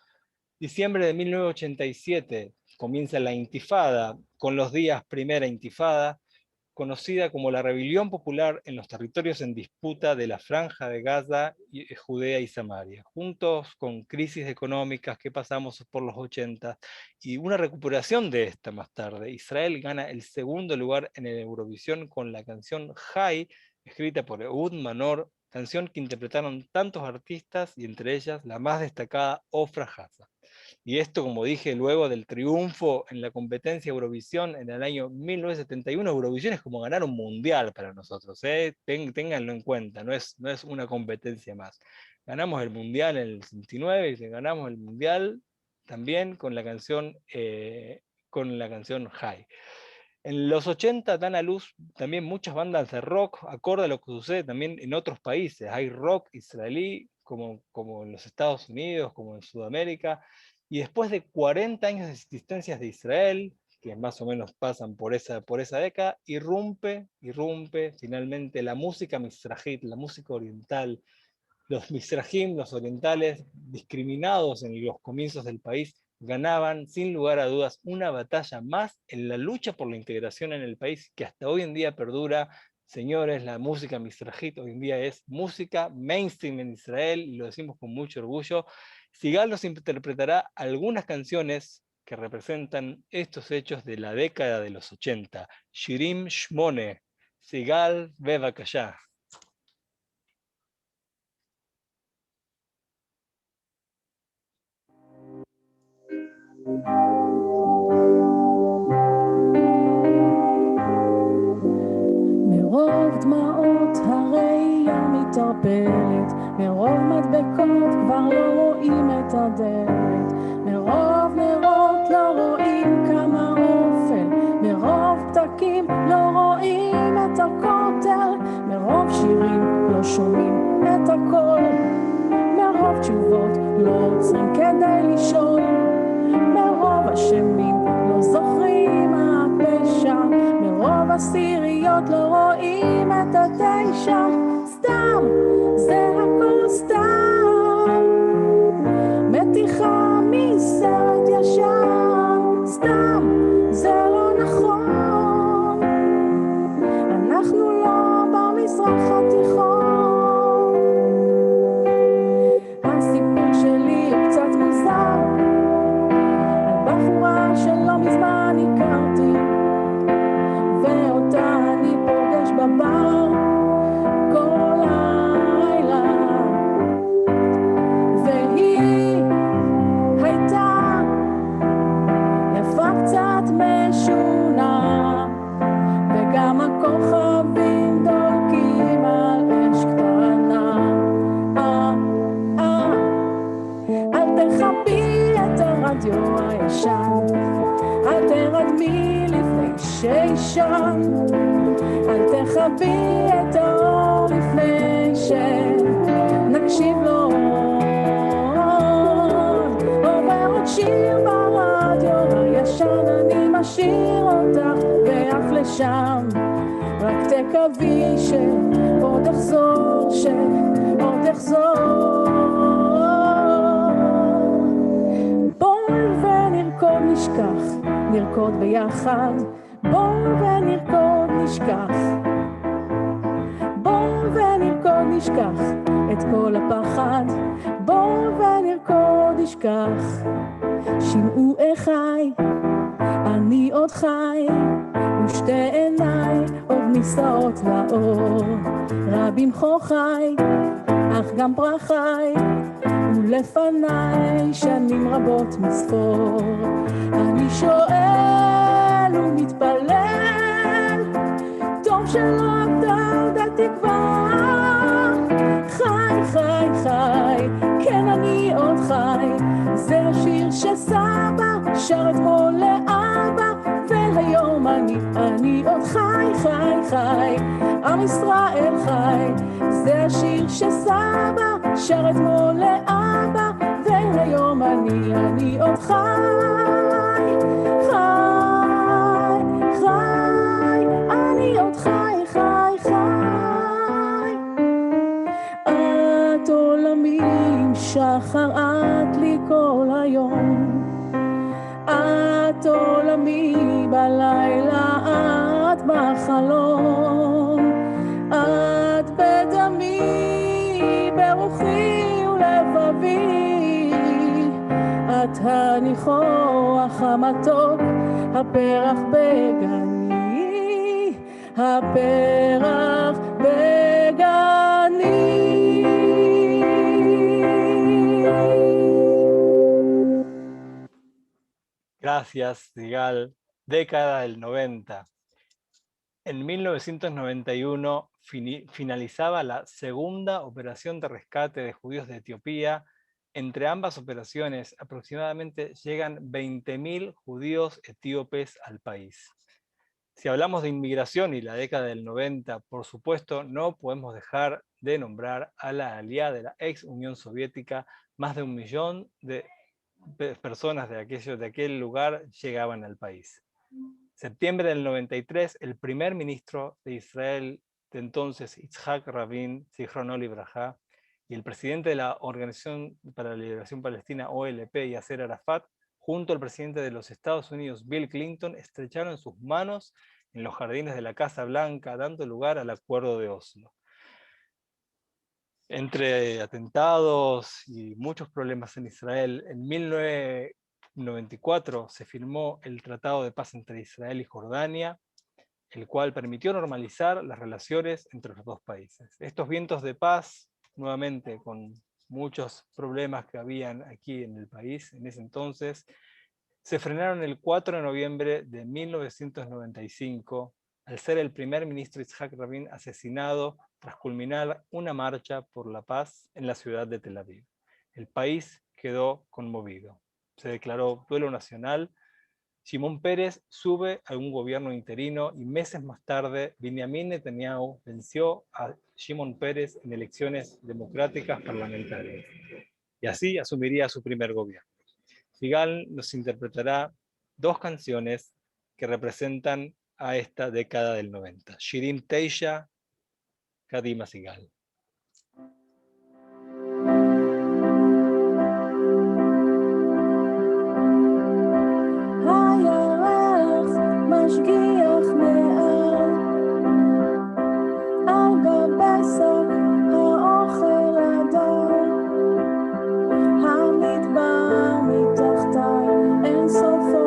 Diciembre de 1987 comienza la Intifada, con los días Primera Intifada, conocida como la rebelión popular en los territorios en disputa de la Franja de Gaza, Judea y Samaria, juntos con crisis económicas que pasamos por los 80 y una recuperación de esta más tarde. Israel gana el segundo lugar en el Eurovisión con la canción High, escrita por Ehud Manor, canción que interpretaron tantos artistas y entre ellas la más destacada Ofra Haza. Y esto, como dije, luego del triunfo en la competencia Eurovisión en el año 1971, Eurovisión es como ganar un mundial para nosotros, ¿eh? Ténganlo en cuenta, no es una competencia más. Ganamos el mundial en el 69 y ganamos el mundial también con la canción High. En los 80 dan a luz también muchas bandas de rock, acorde a lo que sucede también en otros países. Hay rock israelí, como en los Estados Unidos, como en Sudamérica, y después de 40 años de existencias de Israel, que más o menos pasan por esa década, irrumpe finalmente la música mizrahit, la música oriental. Los mizrahim, los orientales, discriminados en los comienzos del país, ganaban sin lugar a dudas una batalla más en la lucha por la integración en el país, que hasta hoy en día perdura. Señores, la música mizrahit hoy en día es música mainstream en Israel, y lo decimos con mucho orgullo. Sigal nos interpretará algunas canciones que representan estos hechos de la década de los 80. Shirim Shmone, Sigal Bevakashá. מרוב דמעות הראייה מתערפלת, מרוב מדבקות כבר לא רואים את הדלת, מרוב נרות לא רואים כמה אופל, מרוב פתקים לא רואים את הכותל, מרוב שירים לא שומעים את הכל, מרוב תשובות לא עוצרים כדי לשאול, מרוב אשמים לא זוכרים מה הפשע, מרוב הסיריות לא רואים את התשע, סתם, זה הכל סתם, מתיחה מסרט ישן, סתם, זה לא נכון, אנחנו לא במזרח התיכון, הסיפור שלי הוא קצת מוזר, על בחורה שלא מזמן הכרתי, ואותה אני פוגש בבר כל לילה, והיא הייתה יפה קצת משונה, וגם הכוכבים דולקים על אש קטנה. אל תחבי את הרדיו הישן, אל תרדמי לפני שישן, אל תחבי את האור לפני שנקשיב לו, עובר עוד שיר ברדיו הישן, אני משאיר אותך ואף לשם, רק תקווי שעוד אחזור, שעוד אחזור. בואו ונרקוד נשכח, נרקוד ביחד, בואו ונרקוד נשכח, נשכח את כל הפחד, בואו ונרקוד נשכח. שמעו אחי, אני עוד חי, ושתי עיניי עוד נישאות לאור. רבים חוכי, אך גם פרחי, ולפניי שנים רבות מספור. אני שואל ומתפלל, טוב שלא אבדה תקווה. חי, חי, חי, כן אני עוד חי, זה השיר שסבא שר אתמול לאבא, והיום אני עוד חי, חי, חי, עם ישראל חי. זה השיר שסבא שר אתמול לאבא, והיום אני עוד חי, חי, חי, אני עוד חי, חי, חי. את עולמי עם שחר, את לי כל היום. את עולמי בלילה, את בחלום. את בדמי, ברוחי ולבבי. את הניחוח המתוק, הפרח בגני, הפרח בגני. Gracias, Sigal. Década del 90. En 1991 finalizaba la segunda operación de rescate de judíos de Etiopía. Entre ambas operaciones, aproximadamente llegan 20.000 judíos etíopes al país. Si hablamos de inmigración y la década del 90, por supuesto, no podemos dejar de nombrar a la aliada de la ex Unión Soviética. Más de 1 millón de personas de aquel lugar llegaban al país. Septiembre del 93, el primer ministro de Israel de entonces, Yitzhak Rabin, Zichrono Libraja, y el presidente de la Organización para la Liberación Palestina, OLP, Yasser Arafat, junto al presidente de los Estados Unidos, Bill Clinton, estrecharon sus manos en los jardines de la Casa Blanca, dando lugar al Acuerdo de Oslo. Entre atentados y muchos problemas en Israel, en 1994 se firmó el Tratado de Paz entre Israel y Jordania, el cual permitió normalizar las relaciones entre los dos países. Estos vientos de paz, nuevamente con muchos problemas que habían aquí en el país en ese entonces, se frenaron el 4 de noviembre de 1995, al ser el primer ministro Yitzhak Rabin asesinado tras culminar una marcha por la paz en la ciudad de Tel Aviv. El país quedó conmovido. Se declaró duelo nacional. Shimon Peres sube a un gobierno interino y meses más tarde Benjamin Netanyahu venció a Shimon Peres en elecciones democráticas parlamentarias. Y así asumiría su primer gobierno. Sigal nos interpretará 2 canciones que representan a esta década del 90. Shirim Teisha, Kadima Sigal. הירח משגיח מעל, על גבי שק האוכל הדל, המדבר מתחתיי אין סופו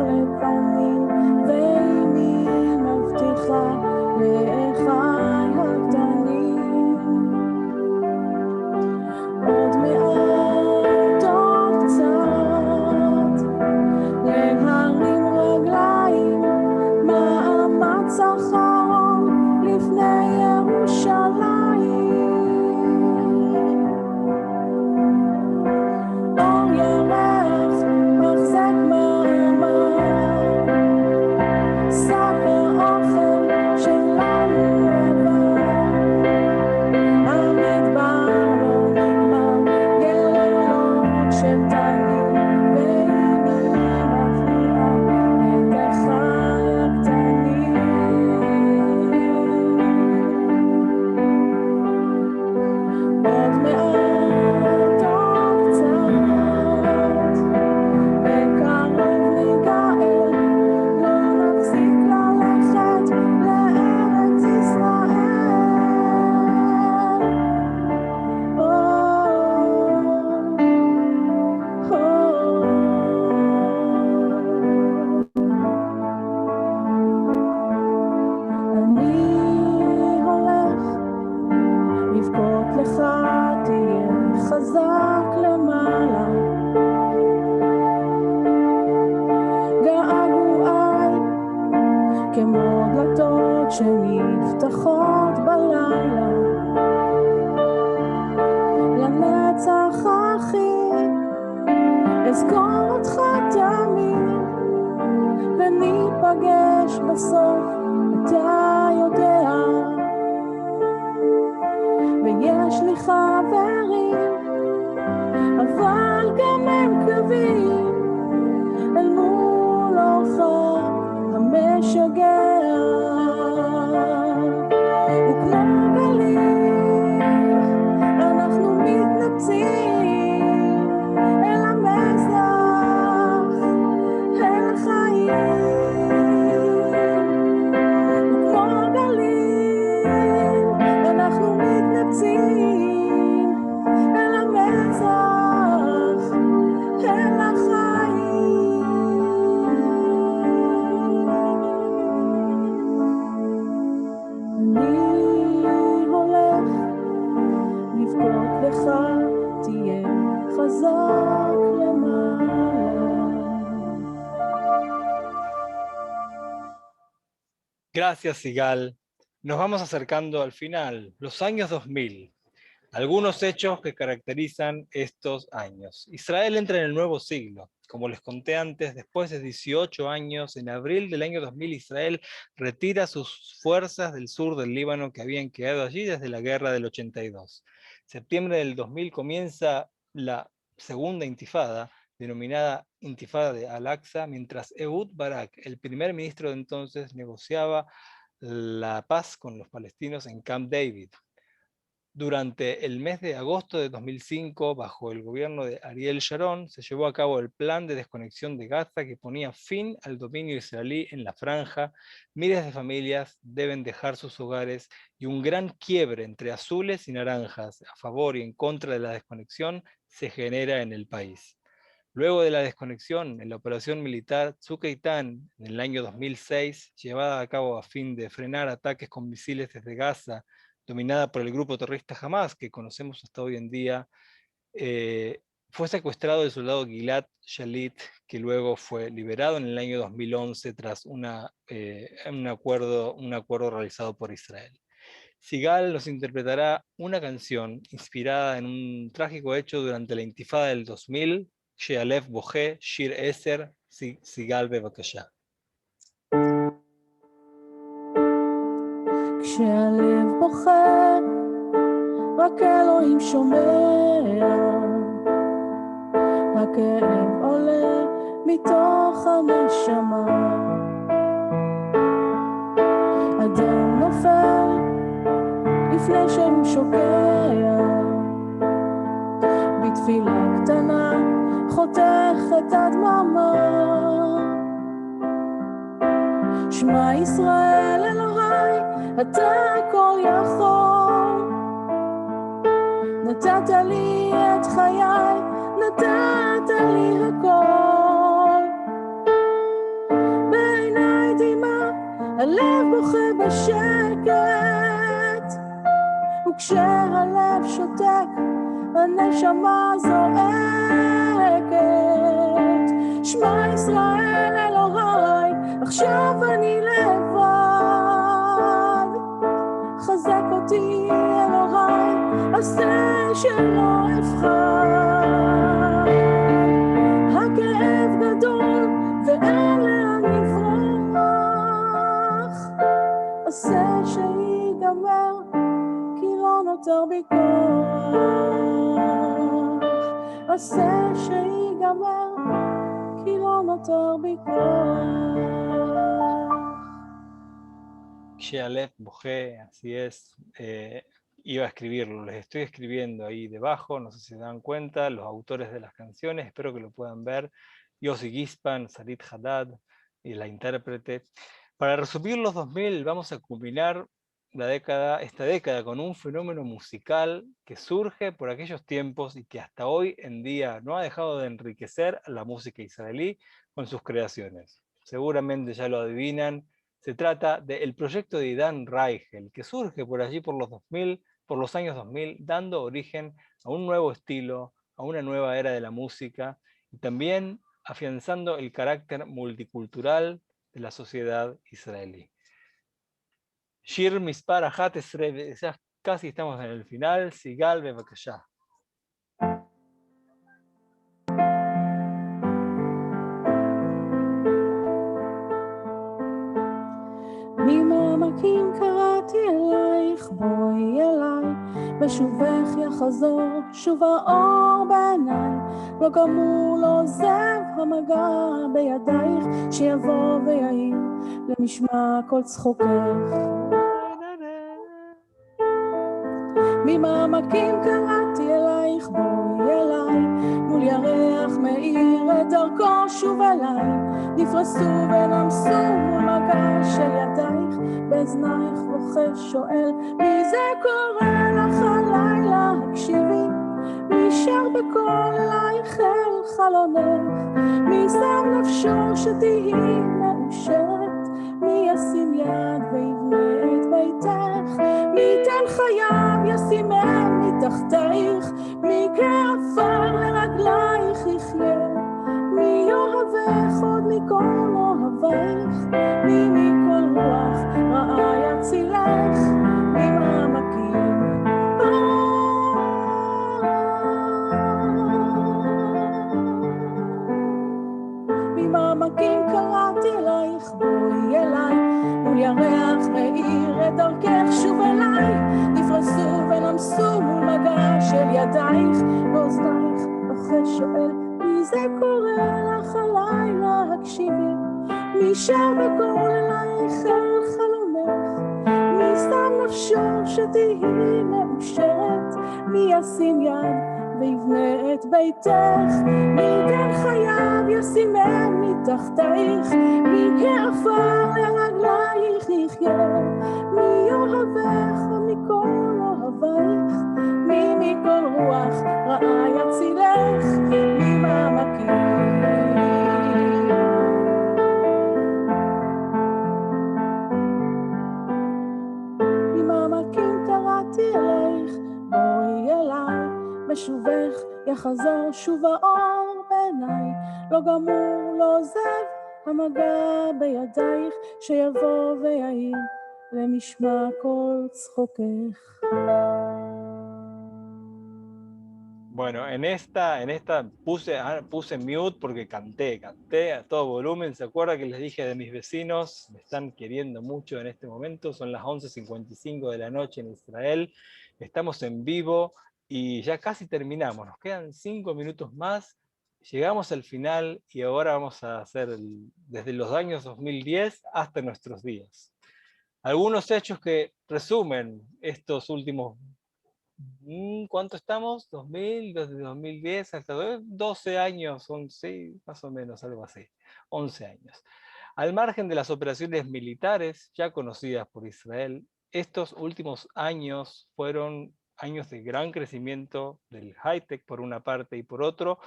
לפנים, ואימי מבטיחה לאחיי הקטנים. רצח אחי, אזכור אותך תמיד, וניפגש בסוף, אתה יודע. ויש לי חברים, אבל גם הם קווים, אל מול אורך המשגע. וכמו גלים, אנחנו מתנפצים אל המזרח, אל החיים. וכמו גלים, אנחנו מתנפצים אל המזרח, אל החיים. אני הולך לבכות לך, תהיה חזק למעלה. Gracias, Sigal. Nos vamos acercando al final, los años 2000. Algunos hechos que caracterizan estos años. Israel entra en el nuevo siglo. Como les conté antes, después de 18 años, en abril del año 2000, Israel retira sus fuerzas del sur del Líbano que habían quedado allí desde la guerra del 82. Septiembre del 2000 comienza la segunda intifada, denominada Intifada de Al-Aqsa, mientras Ehud Barak, el primer ministro de entonces, negociaba la paz con los palestinos en Camp David. Durante el mes de agosto de 2005, bajo el gobierno de Ariel Sharon, se llevó a cabo el plan de desconexión de Gaza que ponía fin al dominio israelí en la franja. Miles de familias deben dejar sus hogares y un gran quiebre entre azules y naranjas, a favor y en contra de la desconexión, se genera en el país. Luego de la desconexión, en la operación militar Tzuk Eitan, en el año 2006, llevada a cabo a fin de frenar ataques con misiles desde Gaza, dominada por el grupo terrorista Hamas, que conocemos hasta hoy en día, fue secuestrado el soldado Gilad Shalit, que luego fue liberado en el año 2011 tras un acuerdo realizado por Israel. Sigal nos interpretará una canción inspirada en un trágico hecho durante la intifada del 2000, Shealef Bohe, Shir Eser, Sigal bevakasha. כשהלב בוכה, רק אלוהים שומע, הכאב עולה מתוך הנשמה, אדם נופל לפני שהוא שוקע, בתפילה קטנה חותך את הדממה. שמע ישראל אלוהי, אתה הכל יכול, נתת לי את חיי, נתת לי הכל. בעיניי דמעה, הלב בוכה בשקט, וכשהלב שותק, הנשמה זועקת. שמע ישראל אלוהי, עכשיו אני לבד, חזק אותי אלוהי, עשה שלא אבחר. הכאב גדול ואין לאן לברוח, עשה שיגמר כי לא נותר בי כוח, עשה שיגמר כי לא נותר בי כוח. Shealef Bohe, así es, iba a escribirlo, les estoy escribiendo ahí debajo, no sé si se dan cuenta, los autores de las canciones, espero que lo puedan ver, Yossi Gispan, Sarit Haddad y la intérprete. Para resumir los 2000, vamos a culminar esta década con un fenómeno musical que surge por aquellos tiempos y que hasta hoy en día no ha dejado de enriquecer a la música israelí con sus creaciones. Seguramente ya lo adivinan, se trata del proyecto de Idan Reichel, que surge por allí por los años 2000, dando origen a un nuevo estilo, a una nueva era de la música, y también afianzando el carácter multicultural de la sociedad israelí. Shir Mispar Ahat Esre, ya casi estamos en el final, Sigal bevakasha. בשובך יחזור שוב האור בעיניי, לא גמור לא עוזב המגע בידייך, שיבוא ויעיר למשמע כל צחוקך. ממעמקים קראתי אלייך, בואי אליי, מול ירח מאיר את דרכו שוב אליי, נפרסו ונמסו מול מגע של ידייך, באזנייך לוחש שואל, מי זה קורא לך הלילה, הקשיבי, מי שר בקול אלייך אל חלונך, מי שם נפשו שתהי מאושרת, מי ישים יד ויבנה את ביתך, מי ייתן חייו ישימם מתחתייך, מי כעפר לרגלייך יחיה, מי יאהבך עוד מכל אוהבייך, מי מכל רוח רעה יצילך, ממעמקים ממעמקים קראתי אלייך, בואי אליי, מול ירח מאיר את דרכך שוב אליי, נפרסו ונמסו מול מגע של ידייך, באוזנייך לוחש שואל, מי זה קורא לך הלילה, הקשיבי, מי שר בקול אלייך אל חלומך, מי שם נפשו שתהי מאושרת, מי ישים יד ויבנה את ביתך, מי ייתן חייו ישימם מתחתייך, מי כעפר לרגלייך יחיה, מי יאהבך מכל אוהבייך, מי מכל רוח רעה יצילך, ממעמקים ממעמקים קראתי אלייך, בואי אליי, בשובך יחזור שוב האור בעיניי, לא גמור לא עוזב המגע בידייך, שיבוא ויעיר למשמע כל צחוקך. Bueno, en esta puse mute porque canté a todo volumen. ¿Se acuerda que les dije de mis vecinos? Me están queriendo mucho en este momento. Son las 11:55 de la noche en Israel. Estamos en vivo y ya casi terminamos. Nos quedan 5 minutos más. Llegamos al final y ahora vamos a hacer desde los años 2010 hasta nuestros días. Algunos hechos que resumen estos últimos... ¿Cuánto estamos? 2000, desde 2010 hasta 12 años, 11, más o menos, algo así, 11 años. Al margen de las operaciones militares ya conocidas por Israel, estos últimos años fueron años de gran crecimiento del high-tech por una parte y por otro,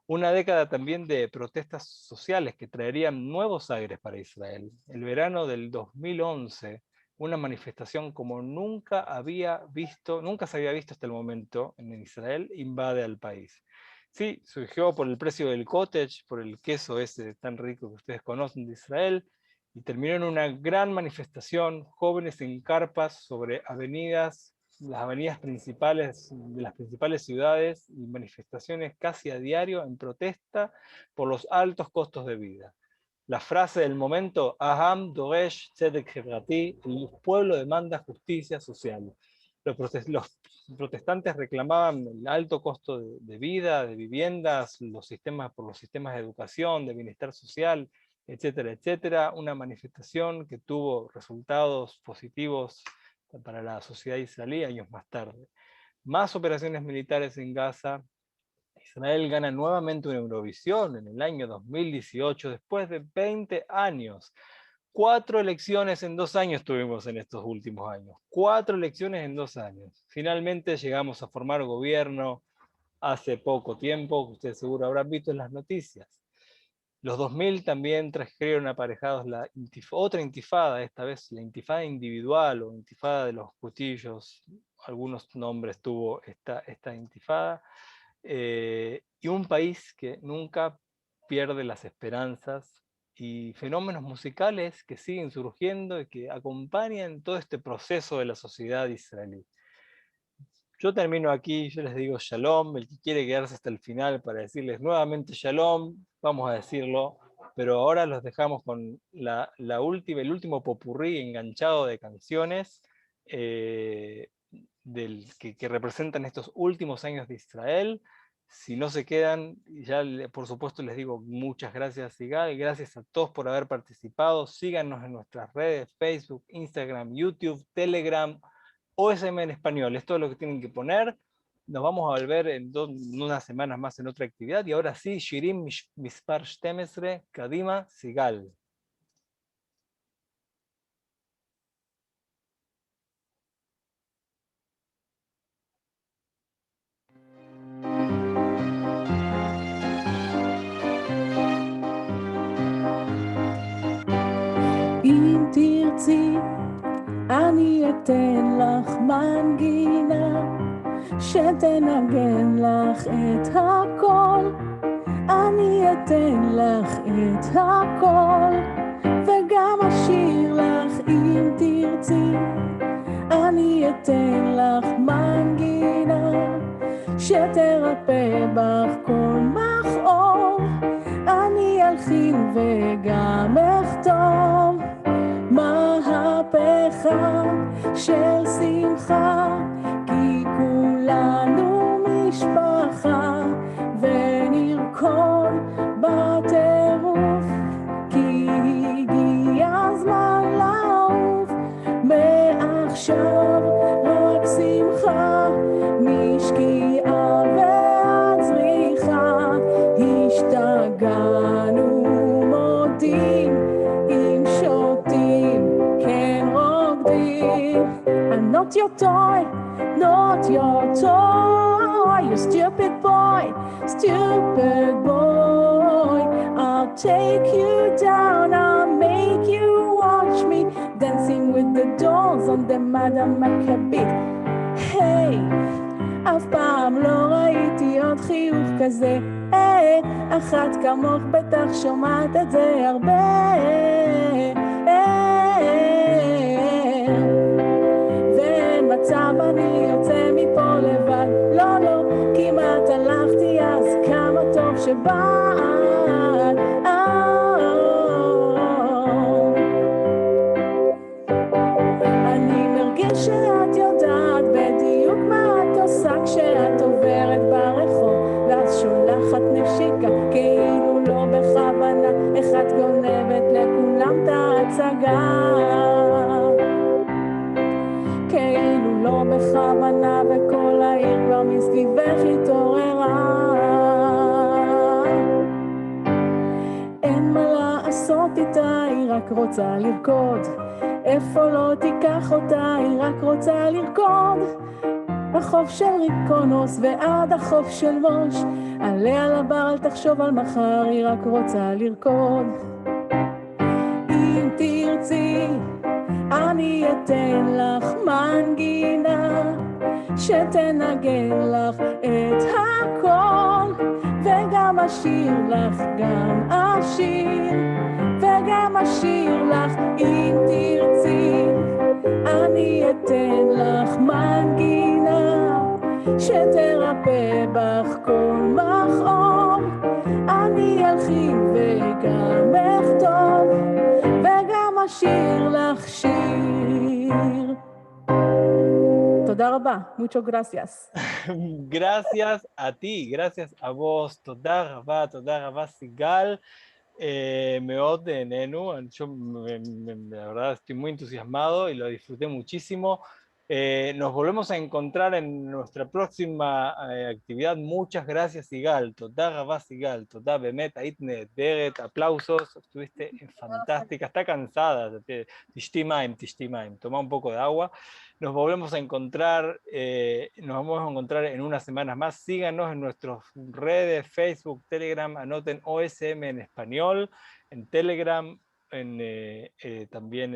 una década también de protestas sociales que traerían nuevos aires para Israel. El verano del 2011, una manifestación como nunca se había visto hasta el momento en Israel, invade al país. Sí, surgió por el precio del cottage, por el queso ese tan rico que ustedes conocen de Israel, y terminó en una gran manifestación, jóvenes en carpas sobre avenidas, las avenidas principales de las principales ciudades, y manifestaciones casi a diario en protesta por los altos costos de vida. La frase del momento, Aham Doresh Tzedek Hevrati, el pueblo demanda justicia social. Los protestantes reclamaban el alto costo de vida, de viviendas, por los sistemas de educación, de bienestar social, etcétera, etcétera. Una manifestación que tuvo resultados positivos para la sociedad israelí años más tarde. Más operaciones militares en Gaza. Israel gana nuevamente una Eurovisión en el año 2018, después de 20 años. 4 elecciones en 2 años tuvimos en estos últimos años. 4 elecciones en 2 años. Finalmente llegamos a formar gobierno hace poco tiempo, que ustedes seguro habrán visto en las noticias. Los 2000 también trajeron aparejados otra intifada, esta vez la intifada individual o intifada de los cuchillos. Algunos nombres tuvo esta intifada. Y un país que nunca pierde las esperanzas y fenómenos musicales que siguen surgiendo y que acompañan todo este proceso de la sociedad israelí. Yo termino aquí, yo les digo shalom, el que quiere quedarse hasta el final para decirles nuevamente shalom, vamos a decirlo, pero ahora los dejamos con el último popurrí enganchado de canciones, que representan estos últimos años de Israel. Si no se quedan, ya por supuesto les digo muchas gracias, Sigal, gracias a todos por haber participado. Síganos en nuestras redes, Facebook, Instagram, YouTube, Telegram, OSM en español, es todo lo que tienen que poner. Nos vamos a volver en unas semanas más en otra actividad, y ahora sí, Shirim Mispar 12, Kadima, Sigal. אם תרצי, אני אתן לך מנגינה שתנגן לך את הכל. אני אתן לך את הכל, וגם אשיר לך אם תרצי. אני אתן לך מנגינה שתרפא בך כל מכאוב. אני אלחין וגם אכתוב מהפכה של שמחה, כי כולנו משפחה, ונרקוד בטירוף, כי הגיע הזמן לעוף. מעכשיו רק שמחה, משקיעה ועד זריחה. השתגענו מודים, אם שותים כן רוקדים. I'm not your toy, not your toy, you stupid boy, stupid boy. I'll take you down, I'll make you watch me dancing with the dolls on the Madame Maccabee. Hey, אף פעם לא ראיתי עוד חיוך כזה, אחת כמוך בטח שומעת את זה הרבה. ואין מצב אני יוצא מפה לבד, לא לא, כמעט הלכתי אז כמה טוב שבאת. אני מרגיש שאת יודעת בדיוק מה את עושה כשאת עוברת ברחוב, ואז שולחת נשיקה כאילו לא בכוונה, איך את גונבת לכולם את ההצגה, כאילו לא בכוונה, וכל העיר כבר מסביבך התעוררה. אין מה לעשות איתה, היא רק רוצה לרקוד, איפה לא תיקח אותה, היא רק רוצה לרקוד. החוף של ריקונוס ועד החוף של מוש, עליה לבר אל תחשוב על מחר, היא רק רוצה לרקוד. אם תרצי אני אתן לך מנגינה שתנגן לך את הכל, וגם אשיר לך, גם אשיר וגם אשיר לך. אם תרצי אני אתן לך מנגינה שתרפא בך כל מכאוב. אני אלחין וגם אכתוב, וגם אשיר לך שיר. תודה רבה, muchas gracias. Gracias a ti, gracias a vos, תודה רבה, סיגל. מאוד נהנו, yo la verdad estoy muy entusiasmado y lo disfruté muchísimo. Nos volvemos a encontrar en nuestra próxima actividad. Muchas gracias, Sigal. תודה רבה, סיגל. תודה, באמת, היית נהדרת, aplausos, estuviste fantástica, está cansada, תשתי מים, toma un poco de agua. Nos volvemos a encontrar, en unas semanas más. Síganos en nuestras redes, Facebook, Telegram, anoten OSM en español, en Telegram, también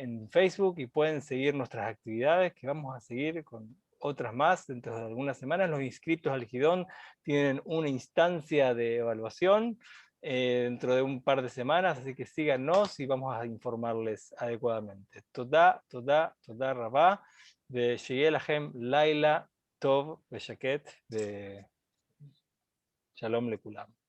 en Facebook, y pueden seguir nuestras actividades que vamos a seguir con otras más dentro de algunas semanas. Los inscritos al Gidón tienen una instancia de evaluación dentro de un par de semanas, así que síganos y vamos a informarles adecuadamente. תודה רבה, ושיהיה לכם לילה טוב ושקט, ושלום לכולם.